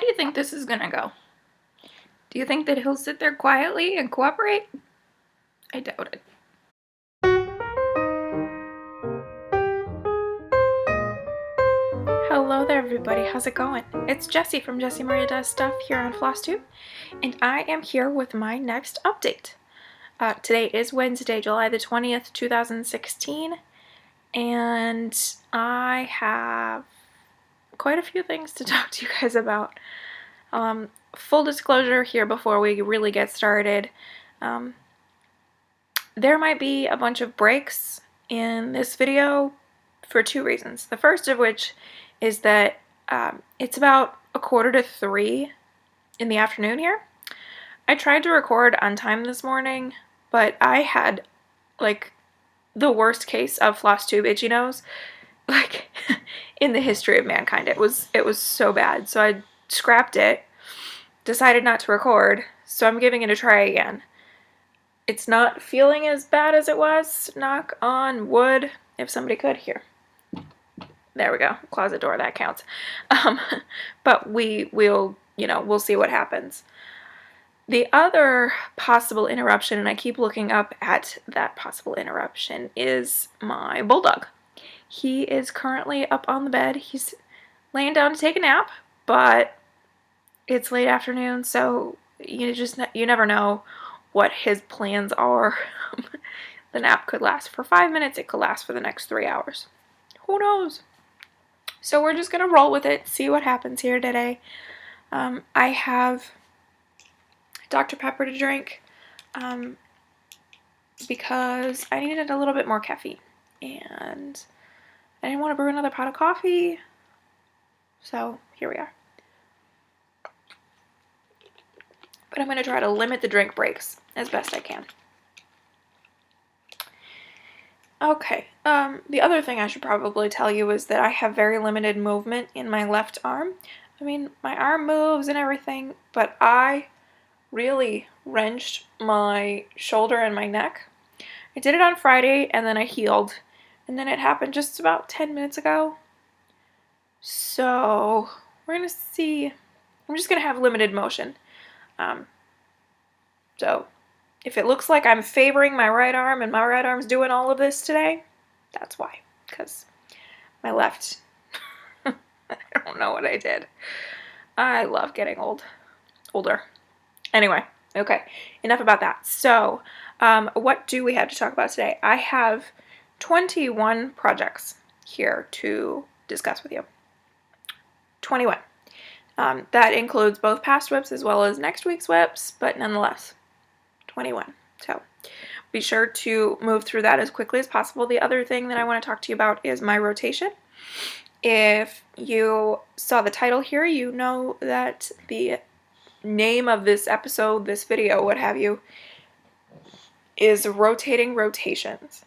do you think this is gonna go? Do you think that he'll sit there quietly and cooperate? I doubt it. Hello there everybody, how's it going? It's Jessie from Jessie Maria Does Stuff here on FlossTube, and I am here with my next update. Today is Wednesday, July the 20th, 2016, and I have quite a few things to talk to you guys about. Full disclosure here before we really get started, there might be a bunch of breaks in this video for two reasons. The first of which is that it's about 2:45 in the afternoon here. I tried to record on time this morning, but I had like the worst case of FlossTube itchy nose like in the history of mankind. It was so bad. So I scrapped it, decided not to record, so I'm giving it a try again. It's not feeling as bad as it was, knock on wood, if somebody could hear. There we go, closet door, that counts. But we'll see what happens. The other possible interruption, and I keep looking up at that possible interruption, is my bulldog. He is currently up on the bed. He's laying down to take a nap, but it's late afternoon, so you never know what his plans are. The nap could last for 5 minutes. It could last for the next 3 hours. Who knows? So we're just going to roll with it, see what happens here today. I have Dr. Pepper to drink because I needed a little bit more caffeine. And I didn't want to brew another pot of coffee. So here we are. But I'm going to try to limit the drink breaks as best I can. Okay, the other thing I should probably tell you is that I have very limited movement in my left arm. I mean, my arm moves and everything, but I really wrenched my shoulder and my neck. I did it on Friday, and then I healed, and then it happened just about 10 minutes ago. So, we're going to see. I'm just going to have limited motion. So, if it looks like I'm favoring my right arm and my right arm's doing all of this today, that's why. Because my left, I don't know what I did. I love getting older. Anyway, okay, enough about that. So, what do we have to talk about today? I have 21 projects here to discuss with you. 21. That includes both past whips as well as next week's whips, but nonetheless, 21. So be sure to move through that as quickly as possible. The other thing that I want to talk to you about is my rotation. If you saw the title here, you know that the name of this episode, this video, what have you, is Rotating Rotations.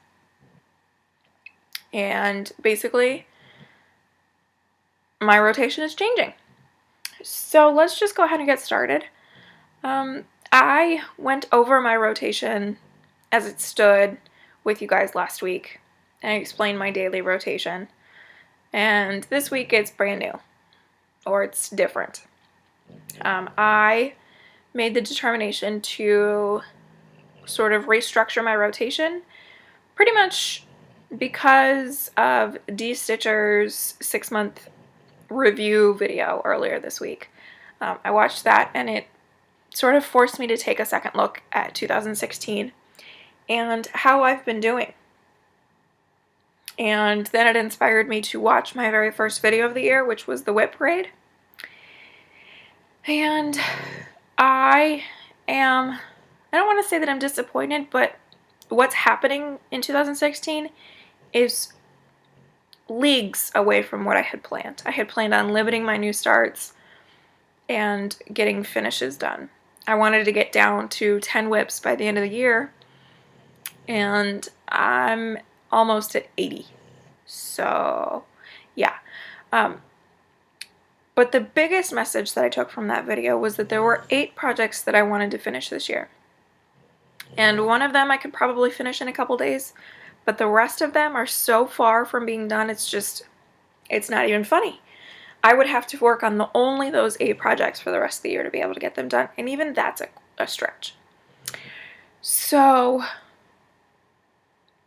And basically, my rotation is changing. So let's just go ahead and get started. I went over my rotation as it stood with you guys last week. I explained my daily rotation. And this week it's brand new. Or it's different. I made the determination to sort of restructure my rotation pretty much because of D Stitcher's 6-month review video earlier this week. I watched that and it sort of forced me to take a second look at 2016 and how I've been doing. And then it inspired me to watch my very first video of the year, which was the whip parade. And I don't want to say that I'm disappointed, but what's happening in 2016 is leagues away from what I had planned. I had planned on limiting my new starts and getting finishes done. I wanted to get down to 10 whips by the end of the year, and I'm almost at 80. So, yeah. But the biggest message that I took from that video was that there were 8 projects that I wanted to finish this year. And one of them I could probably finish in a couple days, but the rest of them are so far from being done, it's not even funny. I would have to work on only those 8 projects for the rest of the year to be able to get them done, and even that's a stretch. So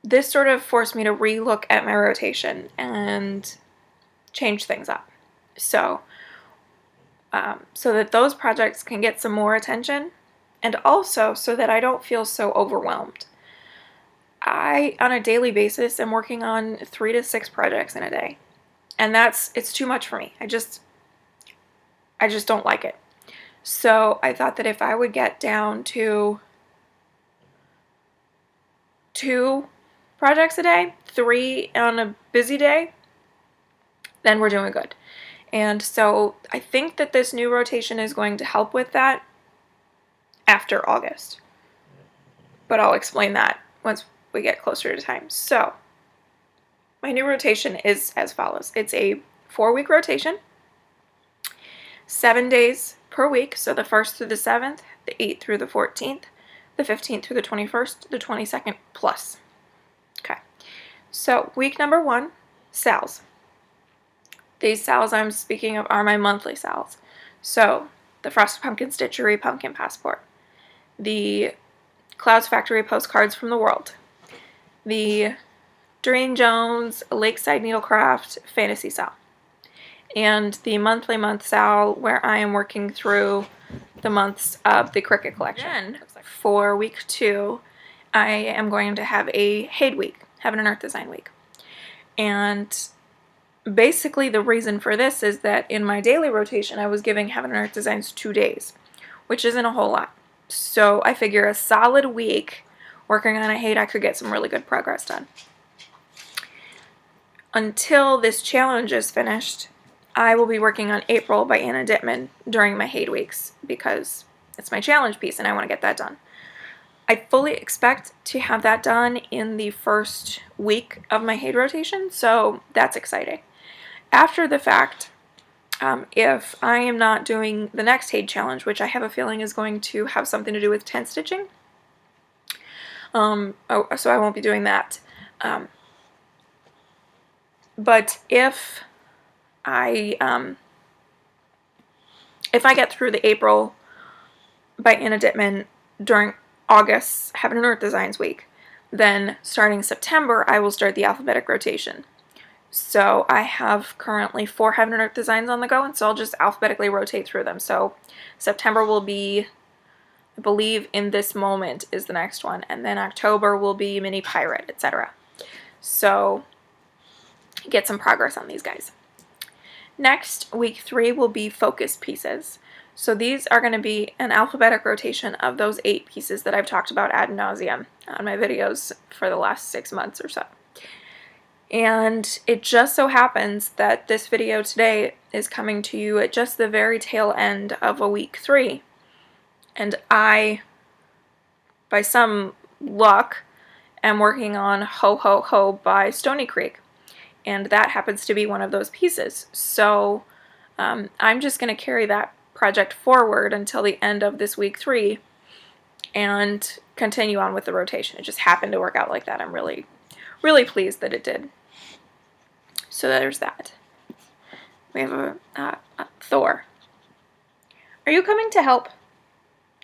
this sort of forced me to re-look at my rotation and change things up. So that those projects can get some more attention, and also so that I don't feel so overwhelmed. I, on a daily basis, am working on 3 to 6 projects in a day. And it's too much for me. I just don't like it. So I thought that if I would get down to 2 projects a day, 3 on a busy day, then we're doing good. And so I think that this new rotation is going to help with that after August. But I'll explain that once we get closer to time. So my new rotation is as follows. It's a 4-week rotation, 7 days per week. So the 1st through the 7th, the 8th through the 14th, the 15th through the 21st, the 22nd plus. Okay. So week number 1, sales. These sales I'm speaking of are my monthly sales. So the Frosted Pumpkin Stitchery Pumpkin Passport, the Clouds Factory Postcards from the World, the Doreen Jones Lakeside Needlecraft Fantasy Sale, and the monthly month sale where I am working through the months of the Cricket Collection. Then, for week 2, I am going to have a HADE week, Heaven and Earth Design week. And basically the reason for this is that in my daily rotation I was giving Heaven and Earth Designs 2 days, which isn't a whole lot. So I figure a solid week working on a HADE, I could get some really good progress done. Until this challenge is finished, I will be working on April by Anna Dittman during my HADE weeks because it's my challenge piece and I want to get that done. I fully expect to have that done in the first week of my HADE rotation, so that's exciting. After the fact, if I am not doing the next HADE challenge, which I have a feeling is going to have something to do with tent stitching, so I won't be doing that. But if I get through the April by Anna Dittman during August Heaven and Earth Designs week, then starting September I will start the alphabetic rotation. So I have currently 4 Heaven and Earth Designs on the go, and so I'll just alphabetically rotate through them. So September will be, I believe, In This Moment is the next one, and then October will be Mini Pirate, etc. So get some progress on these guys. Next, week 3 will be focus pieces. So these are going to be an alphabetic rotation of those 8 pieces that I've talked about ad nauseum on my videos for the last 6 months or so. And it just so happens that this video today is coming to you at just the very tail end of a week 3. And I, by some luck, am working on Ho Ho Ho by Stony Creek. And that happens to be one of those pieces. So I'm just going to carry that project forward until the end of this week 3 and continue on with the rotation. It just happened to work out like that. I'm really, really pleased that it did. So there's that. We have a Thor. Are you coming to help?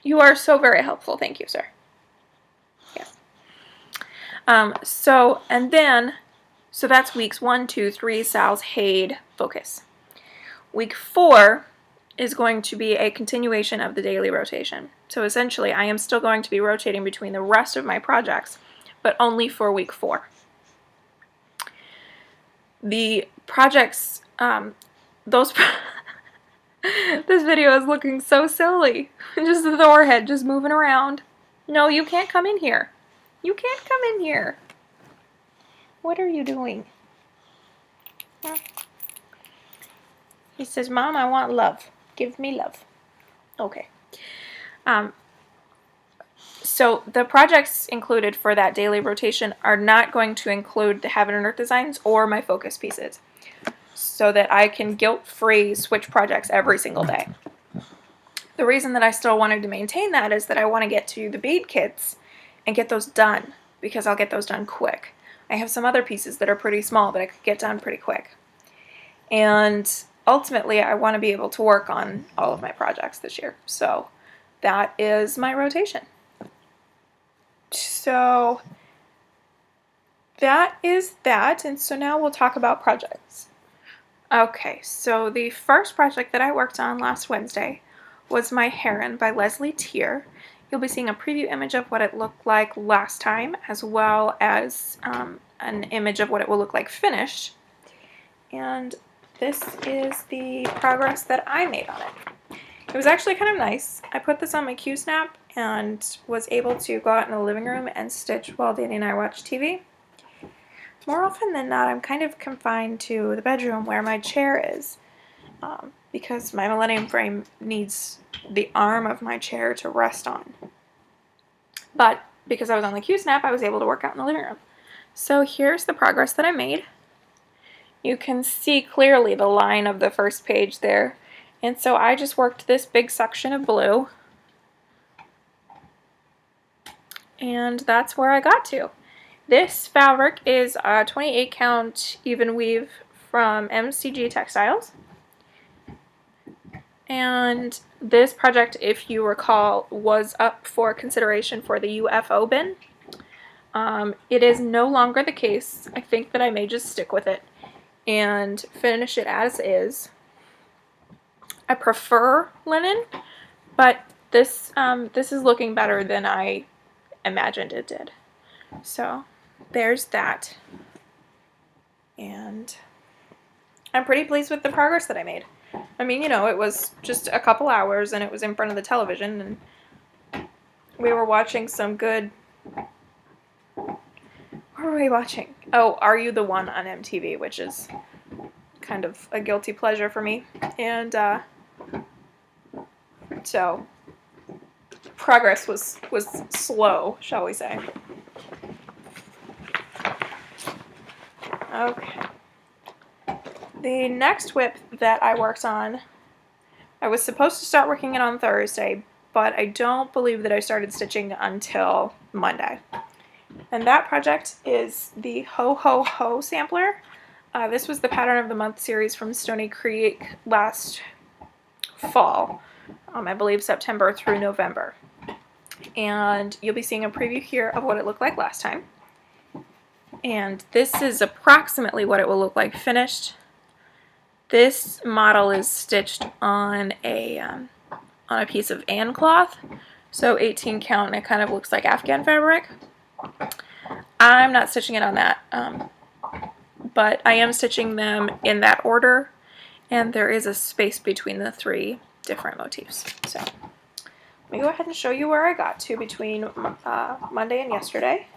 You are so very helpful. Thank you, sir. Yes. So that's weeks 1, 2, 3, Sal's, HADE, focus. Week 4 is going to be a continuation of the daily rotation. So essentially, I am still going to be rotating between the rest of my projects, but only for week 4. The projects, this video is looking so silly. Just the Thor head just moving around. No, you can't come in here. You can't come in here. What are you doing? Huh? He says, Mom, I want love. Give me love. Okay. So the projects included for that daily rotation are not going to include the Heaven and Earth Designs or my focus pieces, so that I can guilt-free switch projects every single day. The reason that I still wanted to maintain that is that I want to get to the bead kits and get those done, because I'll get those done quick. I have some other pieces that are pretty small that I could get done pretty quick. And ultimately I want to be able to work on all of my projects this year. So that is my rotation. So that is that, and so now we'll talk about projects. Okay, so the first project that I worked on last Wednesday was My Heron by Leslie Tier. You'll be seeing a preview image of what it looked like last time, as well as an image of what it will look like finished. And this is the progress that I made on it. It was actually kind of nice. I put this on my Q-snap and was able to go out in the living room and stitch while Danny and I watched TV. More often than not, I'm kind of confined to the bedroom where my chair is, because my Millennium frame needs the arm of my chair to rest on. But because I was on the Q-snap, I was able to work out in the living room. So here's the progress that I made. You can see clearly the line of the first page there. And so I just worked this big section of blue. And that's where I got to. This fabric is a 28 count even weave from MCG Textiles. And this project, if you recall, was up for consideration for the UFO bin. It is no longer the case. I think that I may just stick with it and finish it as is. I prefer linen, but this is looking better than I imagined it did. So there's that. And I'm pretty pleased with the progress that I made. I mean, you know, it was just a couple hours and it was in front of the television and we were watching some good... What were we watching? Oh, Are You the One on MTV, which is kind of a guilty pleasure for me. And so progress was slow, shall we say. Okay. The next whip that I worked on, I was supposed to start working it on Thursday, but I don't believe that I started stitching until Monday. And that project is the Ho Ho Ho sampler. This was the Pattern of the Month series from Stony Creek last fall, I believe September through November. And you'll be seeing a preview here of what it looked like last time. And this is approximately what it will look like finished. This model is stitched on a piece of Ann cloth, so 18 count, and it kind of looks like Afghan fabric. I'm not stitching it on that, but I am stitching them in that order, and there is a space between the three different motifs. So let me go ahead and show you where I got to between Monday and yesterday.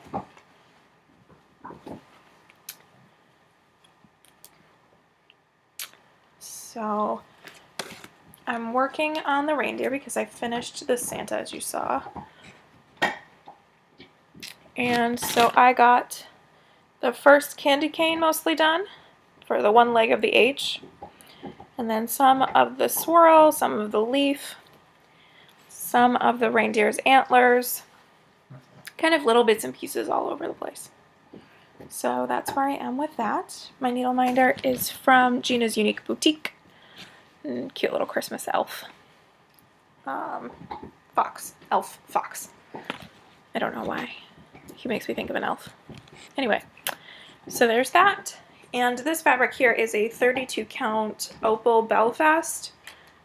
So I'm working on the reindeer because I finished the Santa, as you saw. And so I got the first candy cane mostly done for the one leg of the H. And then some of the swirl, some of the leaf, some of the reindeer's antlers, kind of little bits and pieces all over the place. So that's where I am with that. My needle minder is from Gina's Unique Boutique. Cute little Christmas elf. Fox. Elf fox. I don't know why. He makes me think of an elf. Anyway, so there's that. And this fabric here is a 32 count Opal Belfast.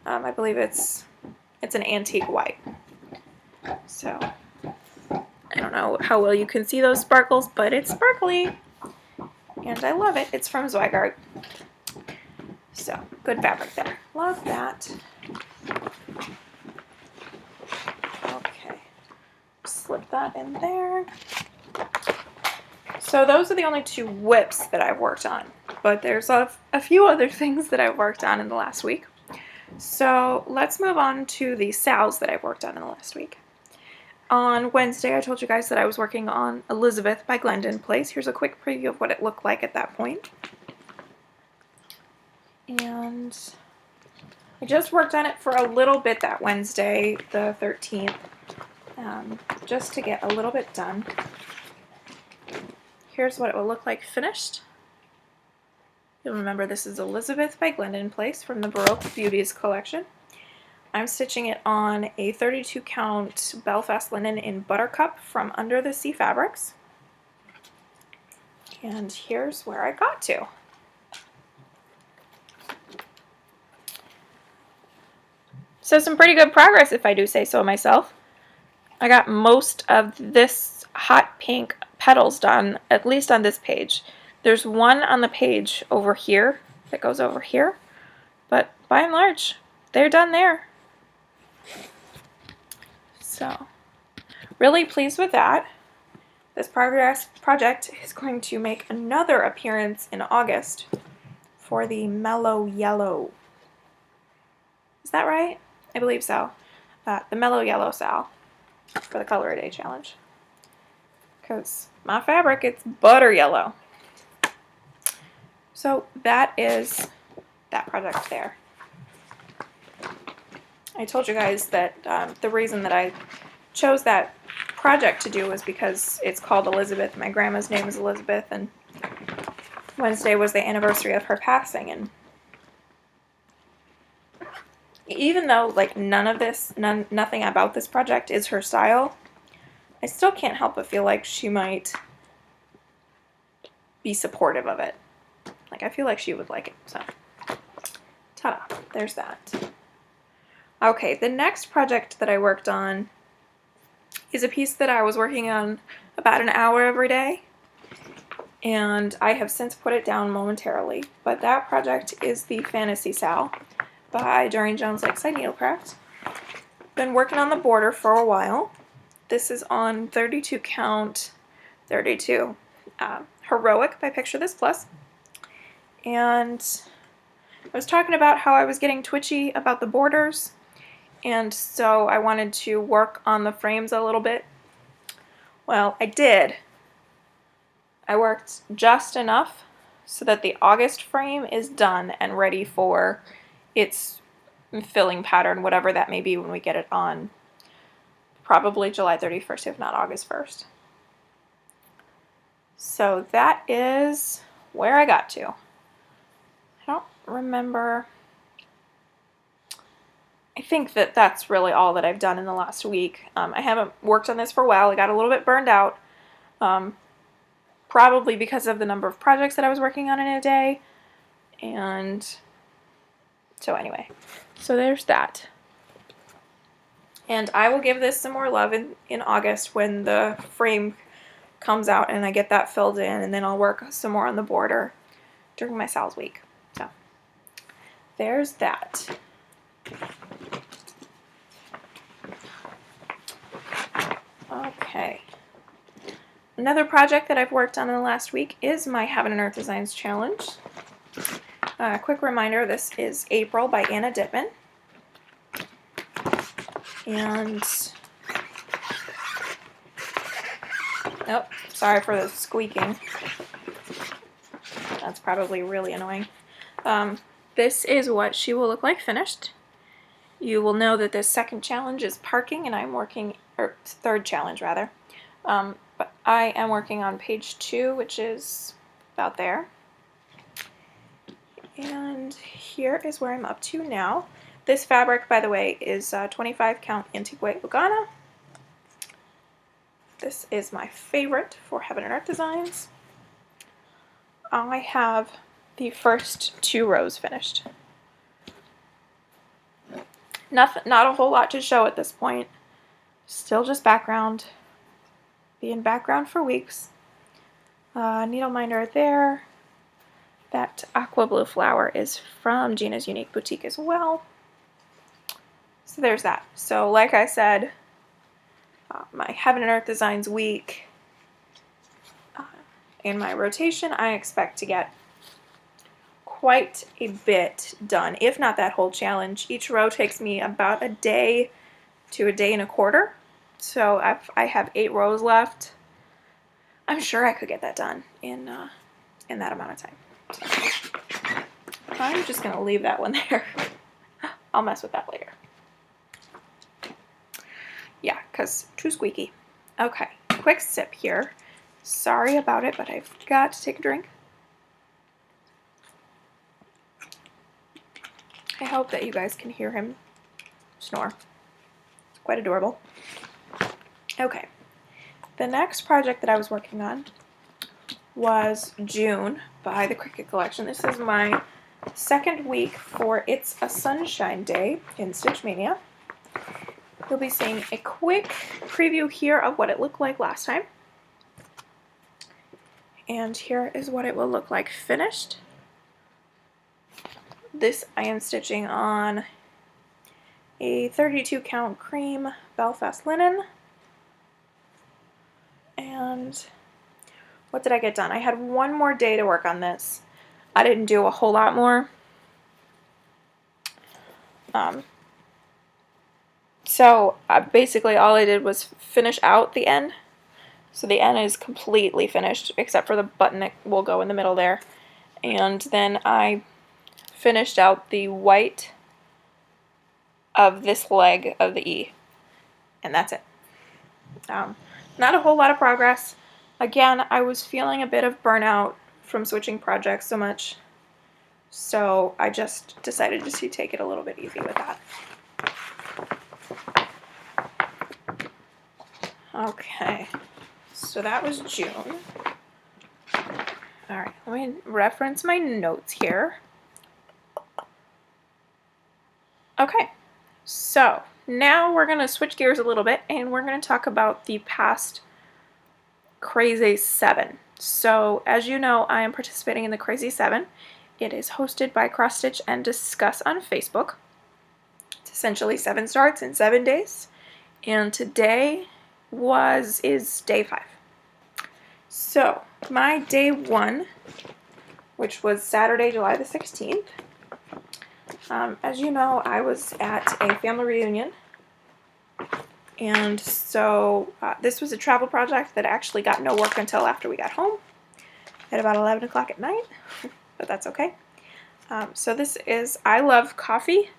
I believe it's an antique white. So I don't know how well you can see those sparkles, but it's sparkly. And I love it. It's from Zweigart. So, good fabric there. Love that. Okay. Slip that in there. So those are the only two whips that I've worked on. But there's a few other things that I've worked on in the last week. So let's move on to the sals that I've worked on in the last week. On Wednesday, I told you guys that I was working on Elizabeth by Glendon Place. Here's a quick preview of what it looked like at that point. And I just worked on it for a little bit that Wednesday, the 13th, just to get a little bit done. Here's what it will look like finished. You'll remember this is Elizabeth by Glendon Place from the Baroque Beauties collection. I'm stitching it on a 32 count Belfast linen in Buttercup from Under the Sea Fabrics. And here's where I got to. So some pretty good progress, if I do say so myself. I got most of this hot pink petals done, at least on this page. There's one on the page over here that goes over here, but by and large, they're done there. So, really pleased with that. This project is going to make another appearance in August for the Mellow Yellow. Is that right? I believe so. The Mellow Yellow Sal for the Color a Day challenge. Because my fabric, it's butter yellow. So that is that project there. I told you guys that the reason that I chose that project to do was because it's called Elizabeth. My grandma's name is Elizabeth, and Wednesday was the anniversary of her passing. And even though like nothing about this project is her style, I still can't help but feel like she might be supportive of it. Like I feel like she would like it. So, ta-da! There's that. Okay, the next project that I worked on is a piece that I was working on about an hour every day, and I have since put it down momentarily. But that project is the Fantasy Sal by Doreen Jones Lakeside Needlecraft. Been working on the border for a while. This is on 32 count 32 Heroic by Picture This Plus. And I was talking about how I was getting twitchy about the borders, and so I wanted to work on the frames a little bit. Well, I did. I worked just enough so that the August frame is done and ready for its filling pattern, whatever that may be when we get it on. Probably July 31st, if not August 1st. So that is where I got to. I don't remember. I think that that's really all that I've done in the last week. I haven't worked on this for a while. I got a little bit burned out, probably because of the number of projects that I was working on in a day. And so anyway, so there's that. And I will give this some more love in August when the frame comes out and I get that filled in, and then I'll work some more on the border during my Sal's week. So there's that. Okay. Another project that I've worked on in the last week is my Heaven and Earth Designs Challenge. Quick reminder, this is April by Anna Dittman. And, oh, sorry for the squeaking. That's probably really annoying. This is what she will look like finished. You will know that this second challenge is parking, and I'm working, or third challenge rather. But I am working on page 2, which is about there. And here is where I'm up to now. This fabric, by the way, is 25 count Antigua Lugana. This is my favorite for Heaven and Earth Designs. I have the first 2 rows finished. Not a whole lot to show at this point. Still just background. Be in background for weeks. Needle minder there. That aqua blue flower is from Gina's Unique Boutique as well. So there's that. So like I said, my Heaven and Earth Designs week, in my rotation, I expect to get quite a bit done, if not that whole challenge. Each row takes me about a day to a day and a quarter. So I have 8 rows left. I'm sure I could get that done in that amount of time. So I'm just going to leave that one there. I'll mess with that later. Yeah, because too squeaky. Okay, quick sip here. Sorry about it, but I've got to take a drink. I hope that you guys can hear him snore. Quite adorable. Okay. The next project that I was working on was June by the Cricket Collection. This is my second week for It's a Sunshine Day in Stitch Mania. You'll be seeing a quick preview here of what it looked like last time. And here is what it will look like finished. This I am stitching on a 32 count cream Belfast linen. And what did I get done? I had one more day to work on this. I didn't do a whole lot more. So basically all I did was finish out the end. So the end is completely finished except for the button that will go in the middle there. And then I finished out the white of this leg of the E. And that's it. Not a whole lot of progress. Again, I was feeling a bit of burnout from switching projects so much. So I just decided to take it a little bit easy with that. Okay, so that was June. Alright, let me reference my notes here. Okay, so now we're going to switch gears a little bit and we're going to talk about the past Crazy 7. So as you know, I am participating in the Crazy 7. It is hosted by Cross Stitch and Discuss on Facebook. It's essentially 7 starts in 7 days. And today is day 5. So my day 1, which was Saturday, July the 16th, as you know, I was at a family reunion, and so this was a travel project that actually got no work until after we got home at about 11 o'clock at night, but that's okay. So this is I Love Coffee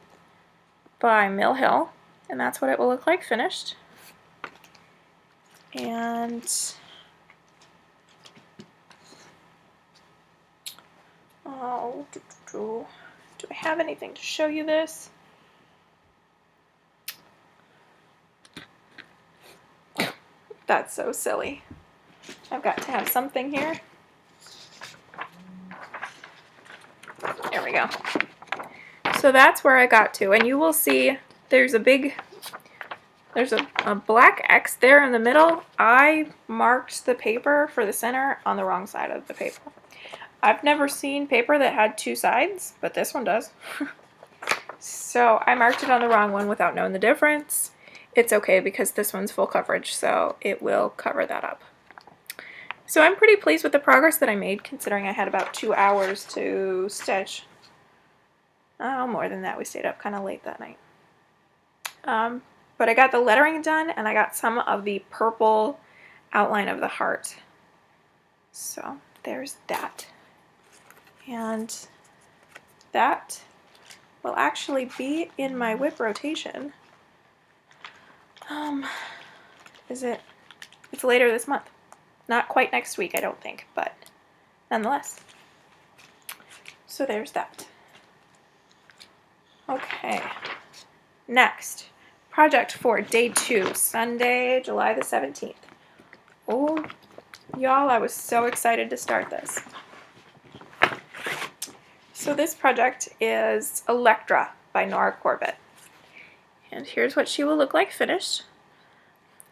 by Mill Hill, and that's what it will look like finished. And do I have anything to show you this? That's so silly. I've got to have something here. There we go. So that's where I got to, and you will see there's a black X there in the middle. I marked the paper for the center on the wrong side of the paper. I've never seen paper that had 2 sides, but this one does. So I marked it on the wrong one without knowing the difference. It's okay because this one's full coverage, so it will cover that up. So I'm pretty pleased with the progress that I made, considering I had about 2 hours to stitch. Oh, more than that. We stayed up kind of late that night. But I got the lettering done, and I got some of the purple outline of the heart. So there's that. And that will actually be in my whip rotation. It's later this month. Not quite next week, I don't think, but nonetheless. So there's that. Okay. Next, project for day 2, Sunday, July the 17th. Oh, y'all, I was so excited to start this. So this project is Electra by Nora Corbett. And here's what she will look like finished.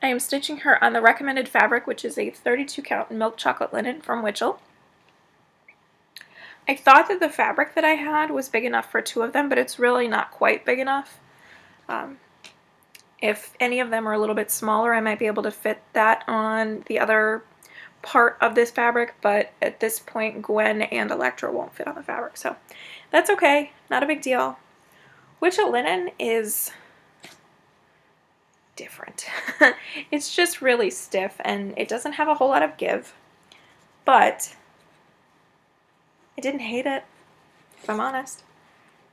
I am stitching her on the recommended fabric, which is a 32 count milk chocolate linen from Witchell. I thought that the fabric that I had was big enough for 2 of them, but it's really not quite big enough. If any of them are a little bit smaller, I might be able to fit that on the other part of this fabric, but at this point Gwen and Electra won't fit on the fabric, so that's okay, not a big deal. Witchell linen is different. It's just really stiff and it doesn't have a whole lot of give, but I didn't hate it, if I'm honest.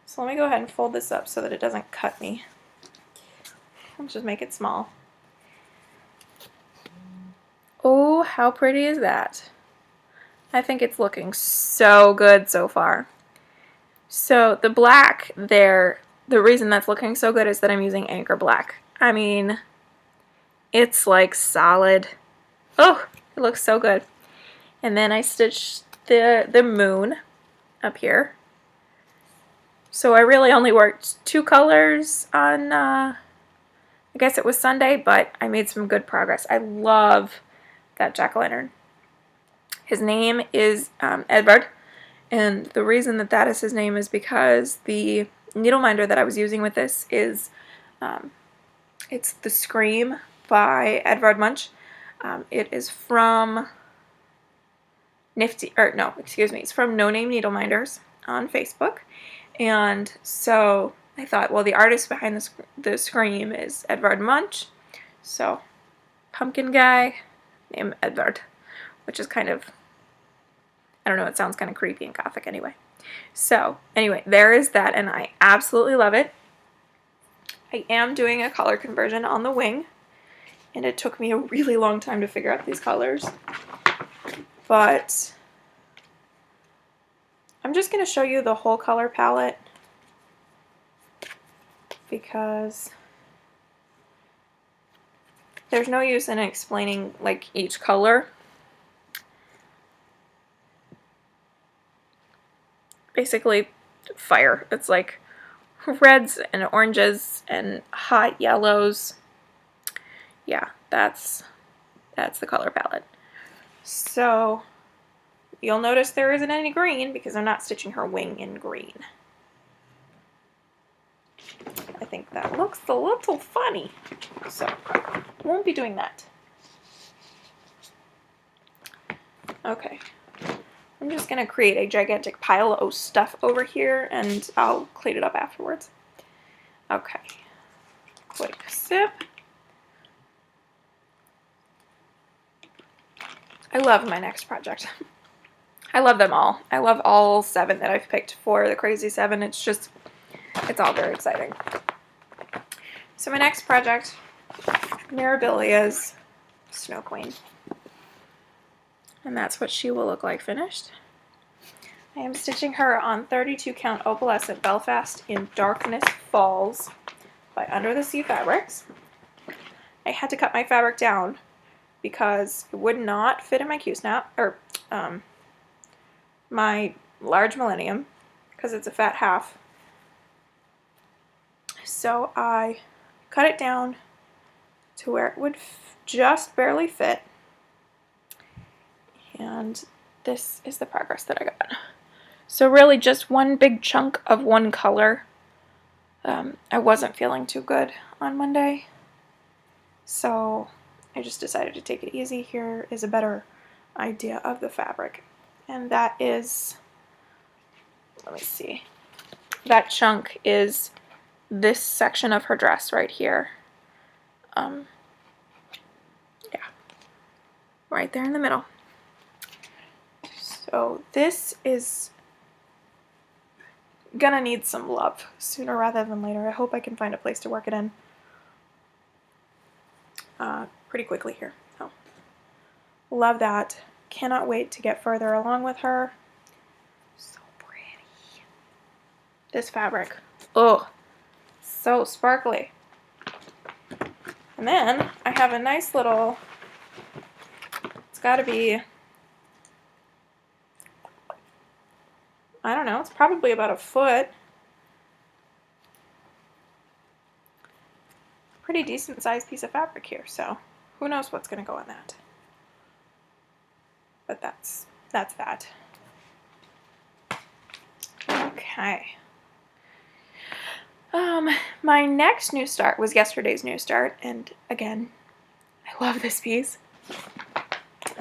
So let me go ahead and fold this up so that it doesn't cut me. Let's just make it small. Oh, how pretty is that? I think it's looking so good so far. So the black there, the reason that's looking so good is that I'm using Anchor Black. I mean, it's like solid. Oh, it looks so good. And then I stitched the moon up here. So I really only worked 2 colors on, I guess it was Sunday, but I made some good progress. I love that jack-o'-lantern. His name is Edvard, and the reason that that is his name is because the needle minder that I was using with this is, it's The Scream by Edvard Munch. It is from it's from No Name Needle Minders on Facebook. And so I thought, well, the artist behind the Scream is Edvard Munch. So, pumpkin guy named Edvard, which is kind of, I don't know, it sounds kind of creepy and gothic anyway. So, anyway, there is that, and I absolutely love it. I am doing a color conversion on the wing, and it took me a really long time to figure out these colors. But I'm just going to show you the whole color palette because there's no use in explaining like each color. Basically, fire. It's like reds and oranges and hot yellows. Yeah, that's the color palette. So you'll notice there isn't any green because I'm not stitching her wing in green. I think that looks a little funny, so won't be doing that. Okay, I'm just going to create a gigantic pile of stuff over here and I'll clean it up afterwards. Okay, quick sip. I love my next project. I love them all. I love all 7 that I've picked for the Crazy 7. It's all very exciting. So my next project, Mirabilia's Snow Queen. And that's what she will look like finished. I am stitching her on 32 count opalescent Belfast in Darkness Falls by Under the Sea Fabrics. I had to cut my fabric down because it would not fit in my Q-snap, or my large Millennium, because it's a fat half. So I cut it down to where it would just barely fit. And this is the progress that I got. So really just one big chunk of one color. I wasn't feeling too good on Monday, so I just decided to take it easy. Here is a better idea of the fabric. And that is, let me see, that chunk is this section of her dress right here. Yeah, right there in the middle. So this is gonna need some love sooner rather than later. I hope I can find a place to work it in pretty quickly here. So, love that. Cannot wait to get further along with her. So pretty. This fabric. Oh, so sparkly. And then I have a nice little, it's gotta be, I don't know, it's probably about a foot. Pretty decent sized piece of fabric here, so who knows what's going to go in that. But that's that. Okay. My next new start was yesterday's new start, and again, I love this piece.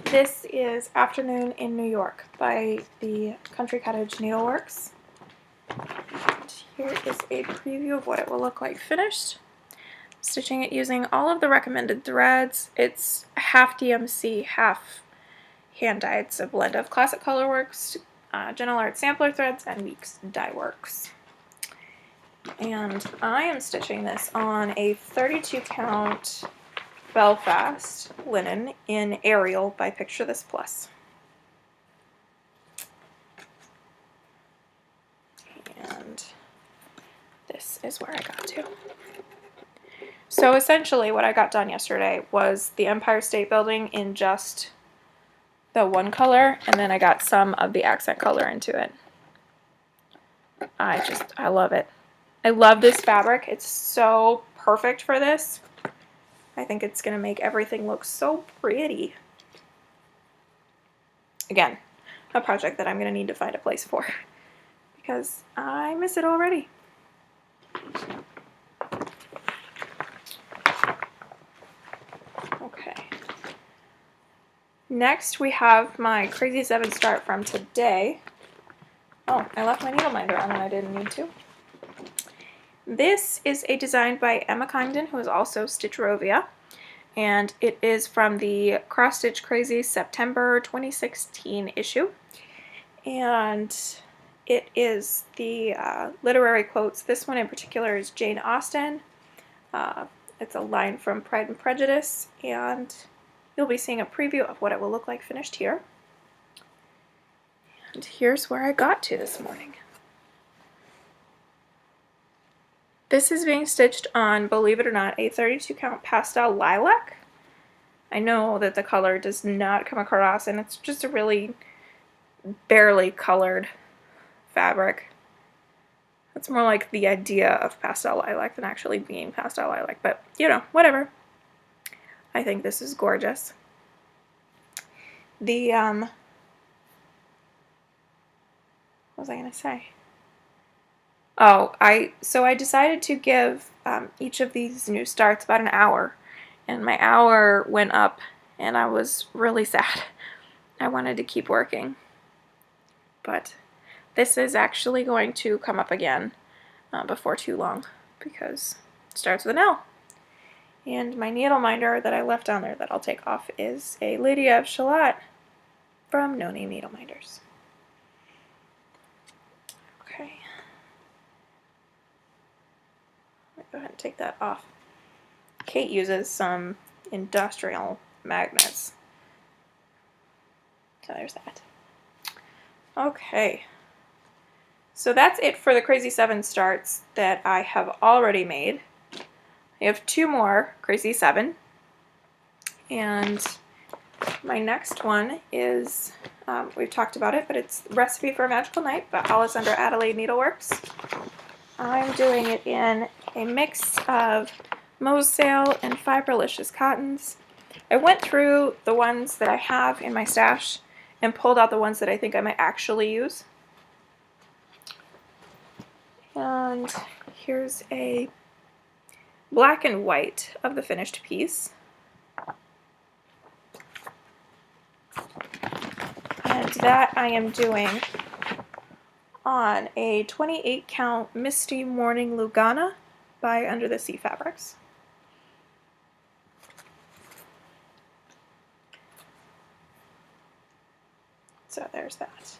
This is Afternoon in New York by the Country Cottage Needleworks. And here is a preview of what it will look like finished. Stitching it using all of the recommended threads. It's half DMC, half hand-dyed. It's a blend of Classic Colorworks, Gentle Art Sampler threads, and Weeks Dye Works. And I am stitching this on a 32 count Belfast linen in Ariel by Picture This Plus. And is where I got to. So essentially what I got done yesterday was the Empire State Building in just the one color, and then I got some of the accent color into it. I love it. I love this fabric. It's so perfect for this. I think it's going to make everything look so pretty. Again, a project that I'm going to need to find a place for because I miss it already. Okay. Next we have my Crazy 7 start from today. Oh, I left my needle minder on and I didn't need to. This is a design by Emma Congdon, who is also Stitcherovia, and it is from the Cross Stitch Crazy September 2016 issue. And it is the literary quotes. This one in particular is Jane Austen. It's a line from Pride and Prejudice, and you'll be seeing a preview of what it will look like finished here. And here's where I got to this morning. This is being stitched on, believe it or not, a 32 count pastel lilac. I know that the color does not come across, and it's just a really barely colored fabric. It's more like the idea of pastel lilac than actually being pastel lilac, but you know, whatever. I think this is gorgeous. The, what was I gonna say? Oh, so I decided to give each of these new starts about an hour, and my hour went up, and I was really sad. I wanted to keep working, but this is actually going to come up again before too long because it starts with an L. And my needle minder that I left on there that I'll take off is a Lady of Shalott from No Name Needle Minders. Okay. Go ahead and take that off. Kate uses some industrial magnets. So there's that. Okay. So that's it for the Crazy 7 starts that I have already made. I have 2 more Crazy 7. And my next one is, we've talked about it, but it's Recipe for a Magical Night by Alessandra Adelaide Needleworks. I'm doing it in a mix of Moselle and Fibrelicious cottons. I went through the ones that I have in my stash and pulled out the ones that I think I might actually use. And here's a black and white of the finished piece. And that I am doing on a 28 count Misty Morning Lugana by Under the Sea Fabrics. So there's that.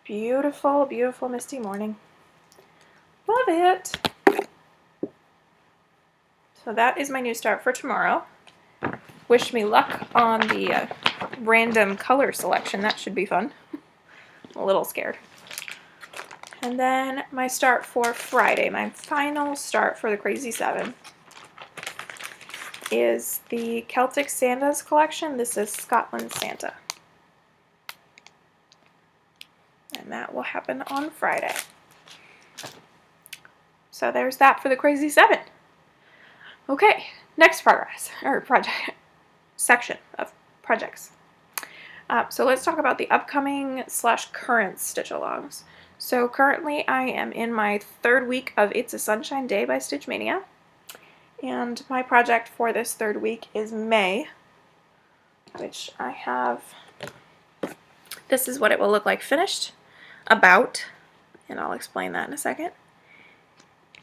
Beautiful, beautiful misty morning. Love it. So that is my new start for tomorrow. Wish me luck on the random color selection. That should be fun. I'm a little scared. And then my start for Friday, my final start for the Crazy 7, is the Celtic Santas collection. This is Scotland Santa. And that will happen on Friday. So there's that for the Crazy 7. Okay, next section of projects. So let's talk about the upcoming / current stitch-alongs. So currently I am in my 3rd week of It's a Sunshine Day by Stitch Mania. And my project for this 3rd week is May, which I have. This is what it will look like finished, about, and I'll explain that in a second.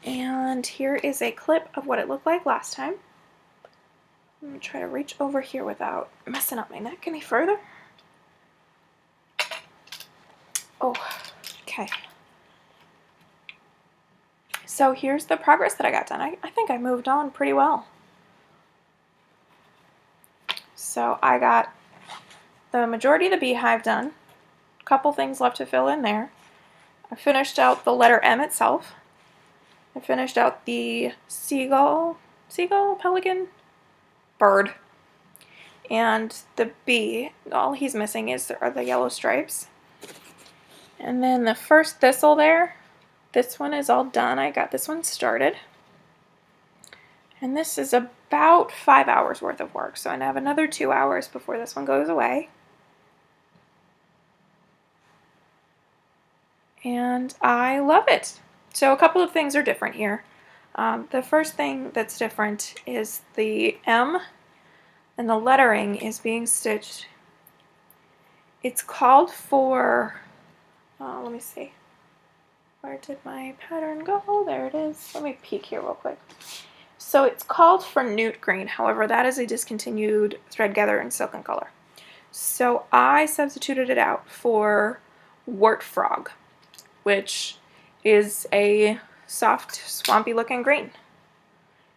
And here is a clip of what it looked like last time. I'm going to try to reach over here without messing up my neck any further. Oh, okay. So here's the progress that I got done. I think I moved on pretty well. So I got the majority of the beehive done. A couple things left to fill in there. I finished out the letter M itself. I finished out the seagull, pelican, bird, and the bee. All he's missing are the yellow stripes. And then the first thistle there, this one is all done. I got this one started. And this is about 5 hours worth of work, so I have another 2 hours before this one goes away. And I love it. So a couple of things are different here. The first thing that's different is the M and the lettering is being stitched. It's called for, let me see, where did my pattern go? There it is. Let me peek here real quick. So it's called for newt green, however that is a discontinued thread gathering silken color. So I substituted it out for wart frog, which is a soft, swampy looking green.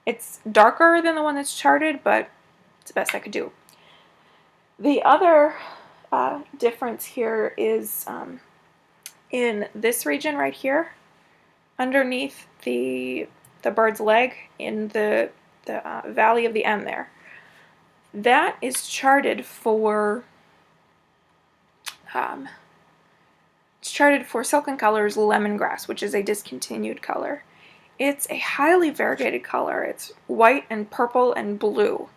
It's darker than the one that's charted, but it's the best I could do. The other difference here is in this region right here, underneath the bird's leg in the valley of the M there. That is charted for Silken Colors Lemongrass, which is a discontinued color. It's a highly variegated color. It's white and purple and blue.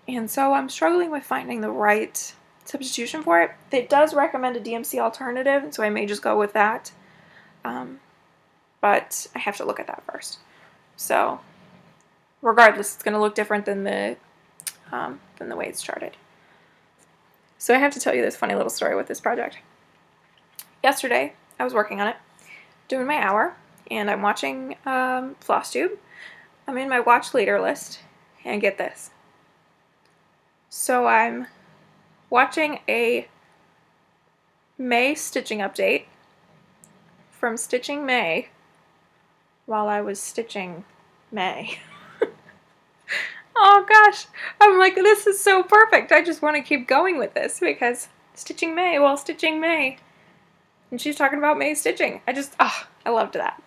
And so I'm struggling with finding the right substitution for it. It does recommend a DMC alternative, and so I may just go with that. But I have to look at that first. So regardless, it's going to look different than the way it's charted. So I have to tell you this funny little story with this project. Yesterday, I was working on it, doing my hour, and I'm watching FlossTube. I'm in my watch later list, and get this. So I'm watching a May stitching update from Stitching May while I was stitching May. Oh gosh, I'm like, this is so perfect. I just want to keep going with this because Stitching May while stitching May. And she's talking about May stitching. I loved that.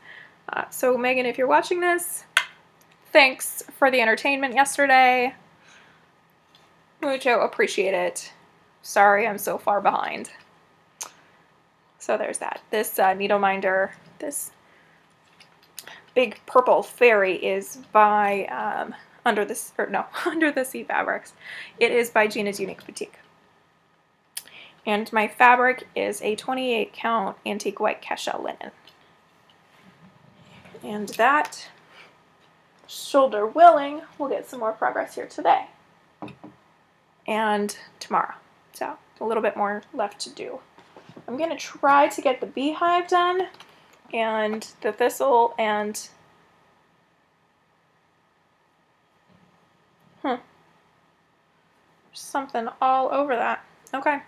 So Megan, if you're watching this, thanks for the entertainment yesterday. Mucho appreciate it. Sorry I'm so far behind. So there's that. This needle minder, this big purple fairy is by Under the Sea Fabrics. It is by Gina's Unique Boutique. And my fabric is a 28 count antique white cashel linen. And that, shoulder willing, we'll get some more progress here today and tomorrow. So a little bit more left to do. I'm going to try to get the beehive done and the thistle and something all over that. Okay.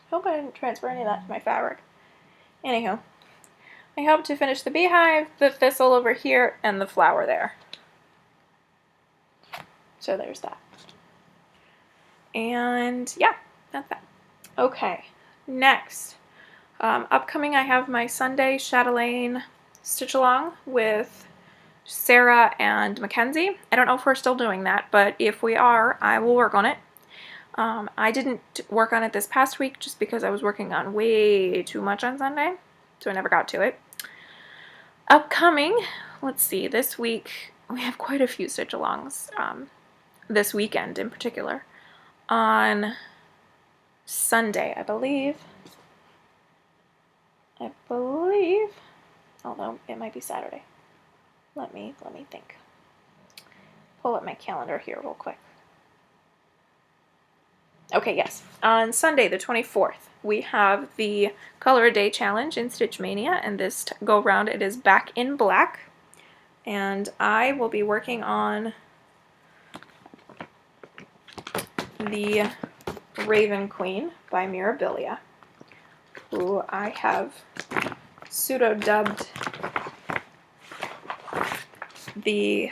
Hope I didn't transfer any of that to my fabric. Anywho, I hope to finish the beehive, the thistle over here, and the flower there. So there's that. And yeah, that's that. Okay, next. Upcoming, I have my Sunday Chatelaine stitch along with Sarah and Mackenzie. I don't know if we're still doing that, but if we are, I will work on it. I didn't work on it this past week just because I was working on way too much on Sunday, so I never got to it. Upcoming, let's see, this week we have quite a few stitch alongs, this weekend in particular. On Sunday, I believe, although it might be Saturday. Let me think. Pull up my calendar here real quick. Okay, yes. On Sunday, the 24th, we have the Color a Day Challenge in Stitch Mania, and this go round it is Back in Black. And I will be working on the Raven Queen by Mirabilia, who I have pseudo-dubbed the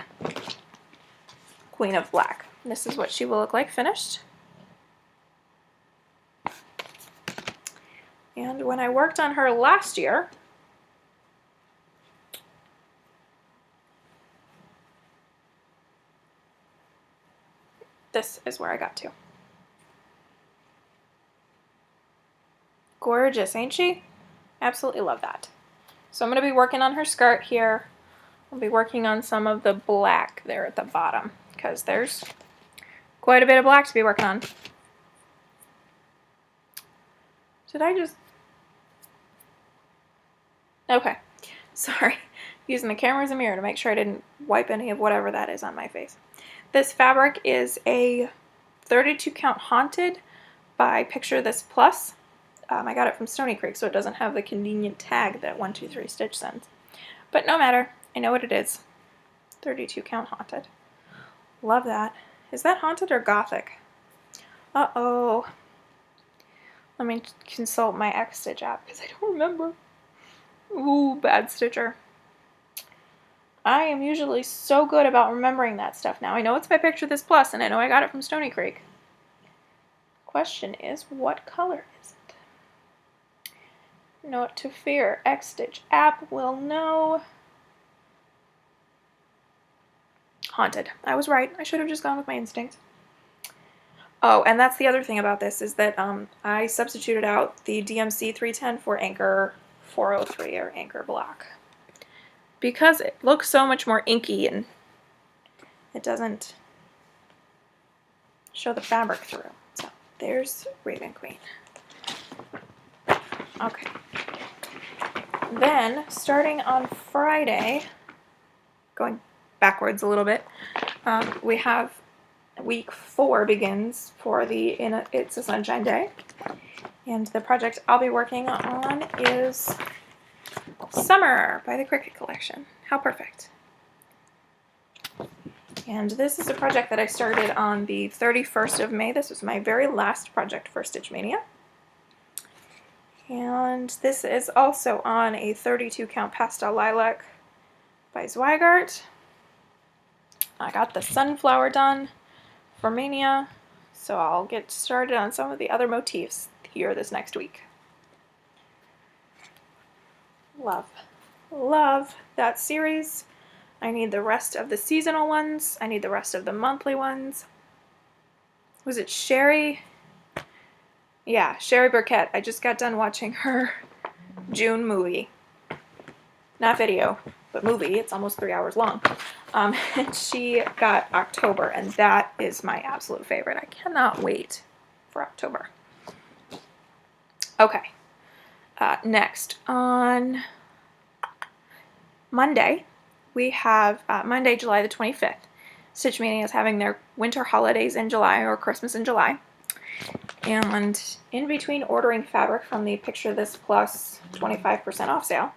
Queen of Black. This is what she will look like finished. And when I worked on her last year, this is where I got to. Gorgeous, ain't she? Absolutely love that. So I'm going to be working on her skirt here. I'll be working on some of the black there at the bottom, because there's quite a bit of black to be working on. Did I just... Okay. Sorry. Using the camera as a mirror to make sure I didn't wipe any of whatever that is on my face. This fabric is a 32 count Haunted by Picture This Plus. I got it from Stony Creek, so it doesn't have the convenient tag that 123 Stitch sends. But no matter. I know what it is. 32 count Haunted. Love that. Is that Haunted or Gothic? Uh-oh. Let me consult my X-Stitch app, because I don't remember. Ooh, bad stitcher. I am usually so good about remembering that stuff now. I know it's by Picture This Plus, and I know I got it from Stony Creek. Question is, what color is it? Not to fear. X-Stitch app will know. Haunted. I was right. I should have just gone with my instinct. Oh, and that's the other thing about this, is that I substituted out the DMC 310 for Anchor 403 or Anchor Block, because it looks so much more inky and it doesn't show the fabric through. So there's Raven Queen. Okay. Then, starting on Friday, going backwards a little bit, we have week 4 begins for the It's a Sunshine Day. And the project I'll be working on is Summer by the Cricket Collection. How perfect. And this is a project that I started on the 31st of May. This was my very last project for Stitch Mania. And this is also on a 32 count Pastel Lilac by Zweigart. I got the sunflower done for Mania, so I'll get started on some of the other motifs here this next week. Love, love that series. I need the rest of the seasonal ones. I need the rest of the monthly ones. Was it Sherry? Yeah, Sherry Burkett. I just got done watching her June movie. Not video, but movie. It's almost 3 hours long. And she got October, and that is my absolute favorite. I cannot wait for October. Okay. Next, on Monday, we have Monday, July the 25th. Stitch Mania is having their winter holidays in July, or Christmas in July. And in between ordering fabric from the Picture This Plus 25% off sale,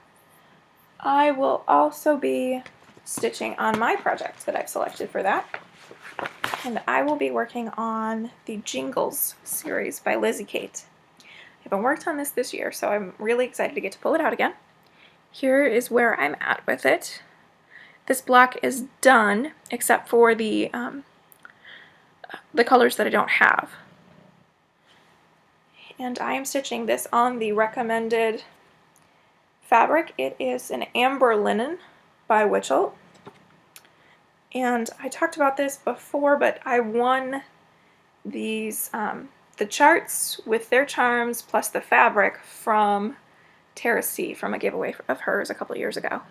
I will also be stitching on my project that I've selected for that. And I will be working on the Jingles series by Lizzie Kate. I haven't worked on this year, so I'm really excited to get to pull it out again. Here is where I'm at with it. This block is done, except for the colors that I don't have. And I am stitching this on the recommended fabric. It is an Amber Linen by Witchell. And I talked about this before, but I won these the charts with their charms plus the fabric from Tara C. from a giveaway of hers a couple of years ago.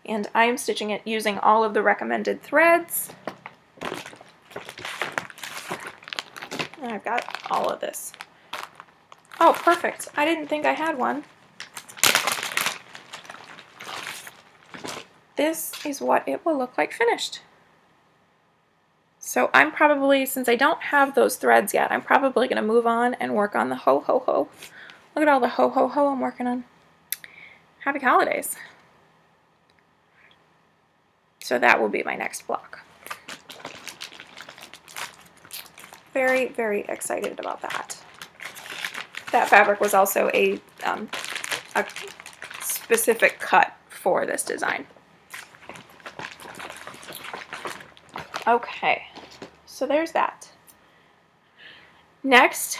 And I am stitching it using all of the recommended threads. And I've got all of this. Oh, perfect. I didn't think I had one. This is what it will look like finished. So I'm probably, since I don't have those threads yet, I'm probably going to move on and work on the ho ho ho. Look at all the ho ho ho I'm working on. Happy holidays. So that will be my next block. Very, very excited about that. That fabric was also a specific cut for this design. Okay, so there's that. Next,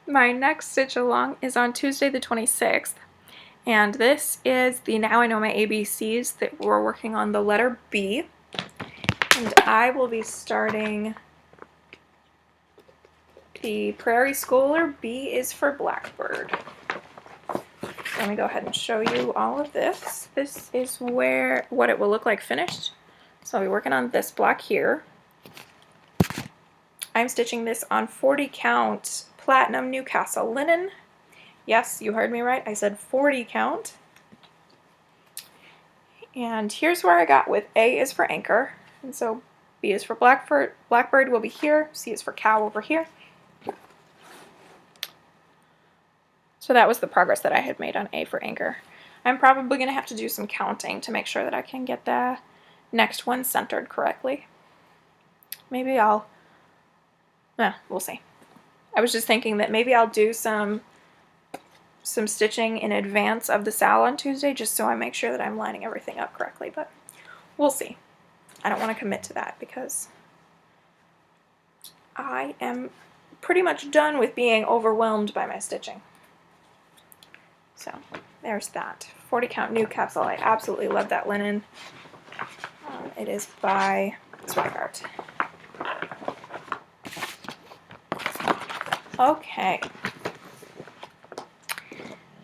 My next stitch along is on Tuesday the 26th, and this is the Now I Know My ABCs that we're working on the letter B, and I will be starting the Prairie Schooler. B is for Blackbird. Let me go ahead and show you all of this. This is what it will look like finished. So I'll be working on this block here. I'm stitching this on 40 count platinum Newcastle linen. Yes, you heard me right. I said 40 count. And here's where I got with A is for anchor. And so B is for Blackbird. Blackbird will be here. C is for cow over here. So that was the progress that I had made on A for anchor. I'm probably going to have to do some counting to make sure that I can get the next one centered correctly. Maybe we'll see. I was just thinking that maybe I'll do some stitching in advance of the sal on Tuesday just so I make sure that I'm lining everything up correctly, but we'll see. I don't want to commit to that because I am pretty much done with being overwhelmed by my stitching. So there's that. 40 count Newcastle. I absolutely love that linen. It is by Zweigart. Okay.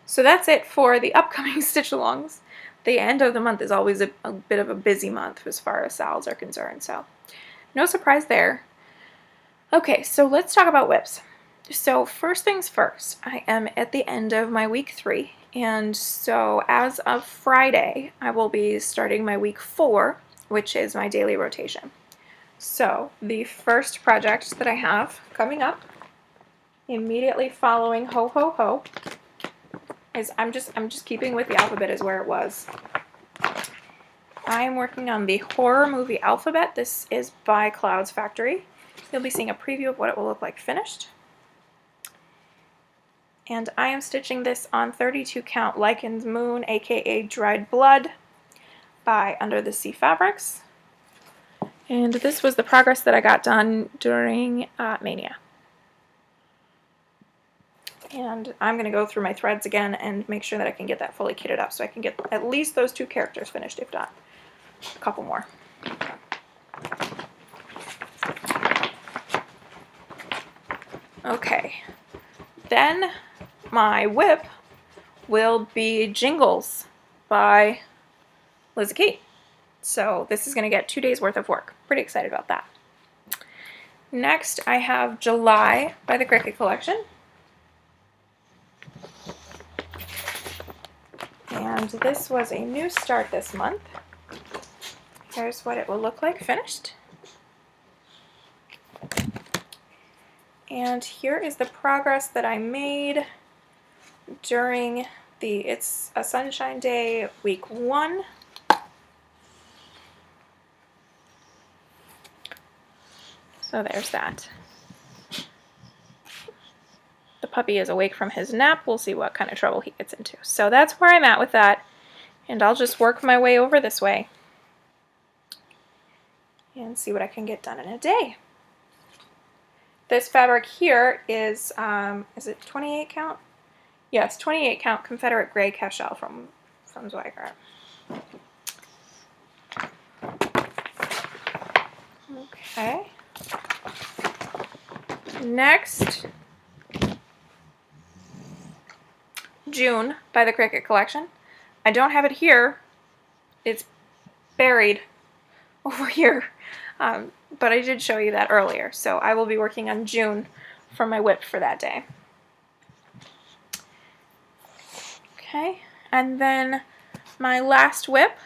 So that's it for the upcoming stitch alongs. The end of the month is always a bit of a busy month as far as sals are concerned, so no surprise there. Okay, so let's talk about whips. So first things first, I am at the end of my week 3, and so as of Friday, I will be starting my week 4, which is my daily rotation. So the first project that I have coming up, immediately following Ho Ho Ho, is I'm just keeping with the alphabet as where it was. I am working on the horror movie alphabet. This is by Clouds Factory. You'll be seeing a preview of what it will look like finished. And I am stitching this on 32 count Lycan's Moon, aka Dried Blood, by Under the Sea Fabrics. And this was the progress that I got done during Mania. And I'm going to go through my threads again and make sure that I can get that fully kitted up so I can get at least those 2 characters finished, if not a couple more. Okay, then my whip will be Jingles by Liz Kate. So this is going to get 2 days worth of work. Pretty excited about that. Next, I have July by the Cricket Collection. And this was a new start this month. Here's what it will look like finished. And here is the progress that I made during the It's a Sunshine Day week 1. So there's that. The puppy is awake from his nap. We'll see what kind of trouble he gets into. So that's where I'm at with that. And I'll just work my way over this way and see what I can get done in a day. This fabric here is it 28 count? Yes, 28 count Confederate Gray Cashel from Zweigart. Okay. Next, June by the Cricket Collection. I don't have it here. It's buried over here. But I did show you that earlier, so I will be working on June for my whip for that day. Okay, and then my last whip,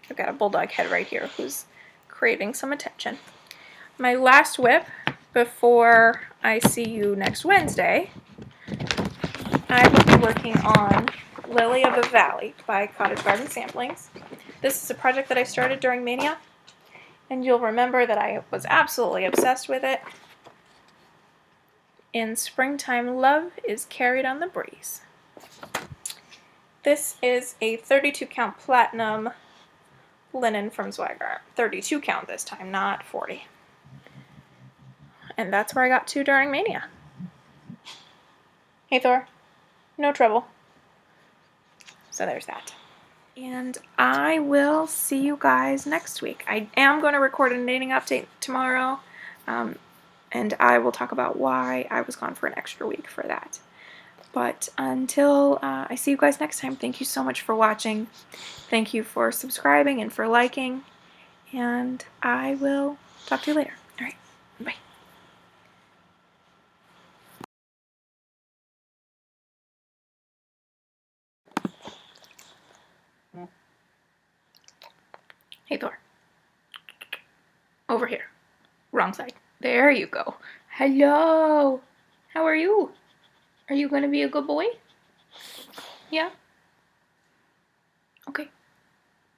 I've got a bulldog head right here who's craving some attention. My last whip before I see you next Wednesday, I will be working on Lily of the Valley by Cottage Garden Samplings. This is a project that I started during Mania, and you'll remember that I was absolutely obsessed with it. In springtime, love is carried on the breeze. This is a 32 count platinum linen from Zweigart. 32 count this time, not 40. And that's where I got to during Mania. Hey, Thor. No trouble. So there's that. And I will see you guys next week. I am going to record a knitting update tomorrow. And I will talk about why I was gone for an extra week for that. But until I see you guys next time, thank you so much for watching. Thank you for subscribing and for liking. And I will talk to you later. All right. Bye. Hey, Thor. Over here. Wrong side. There you go. Hello. How are you? Are you going to be a good boy? Yeah? Okay.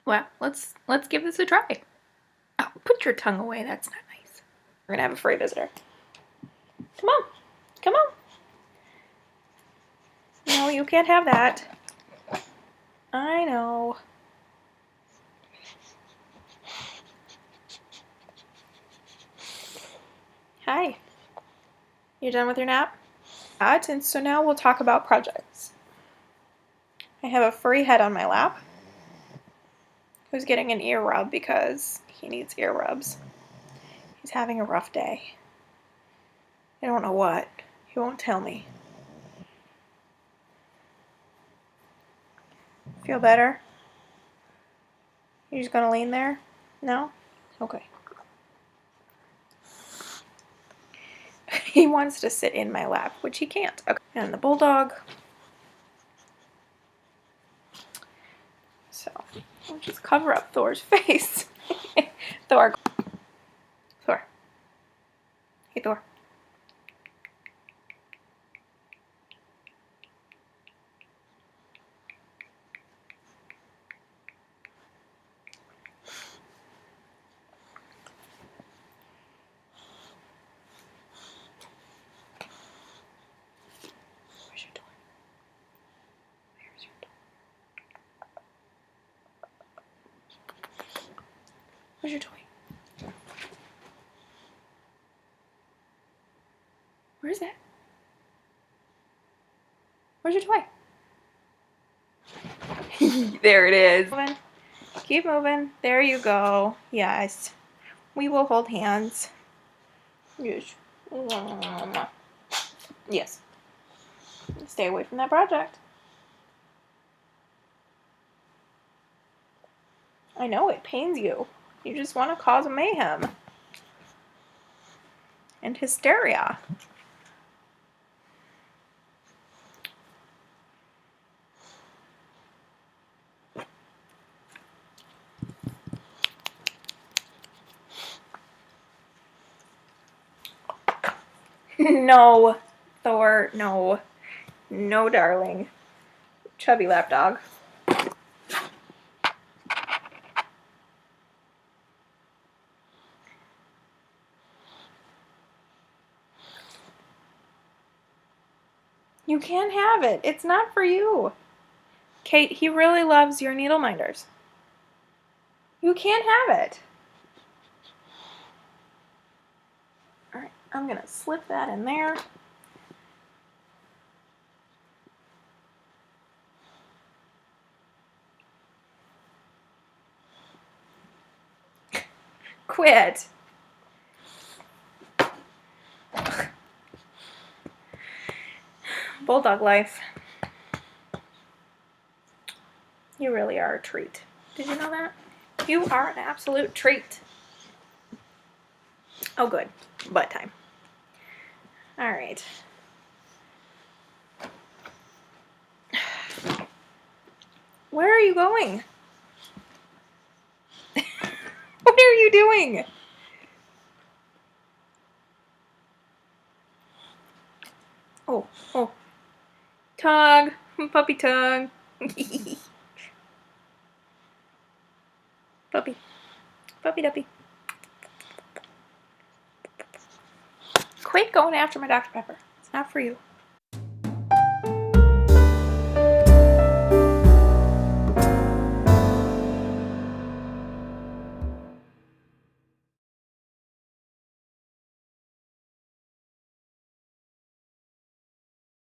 Well, let's give this a try. Oh, put your tongue away. That's not nice. We're going to have a furry visitor. Come on. Come on. No, you can't have that. I know. Hi. You done with your nap? And so now we'll talk about projects. I have a furry head on my lap who's getting an ear rub because he needs ear rubs. He's having a rough day. I don't know what. He won't tell me. Feel better? You're just gonna lean there? No? Okay. He wants to sit in my lap, which he can't. Okay. And the bulldog. So, we'll just cover up Thor's face. Thor. Thor. Hey, Thor. Where's your door? Where's your door? Where's your toy? Where is that? Where's your toy? There it is. Keep moving. There you go. Yes. We will hold hands. Yes. Yes. Stay away from that project. I know it pains you. You just want to cause mayhem and hysteria. No, Thor, no. No, darling. Chubby lapdog. You can't have it. It's not for you. Kate, he really loves your needle minders. You can't have it. Alright, I'm gonna slip that in there. Quit. Bulldog life. You really are a treat. Did you know that? You are an absolute treat. Oh, good. Butt time. Alright. Where are you going? What are you doing? Oh, oh. Tongue. Puppy tongue. Puppy. Puppy duppy. Quit going after my Dr. Pepper. It's not for you.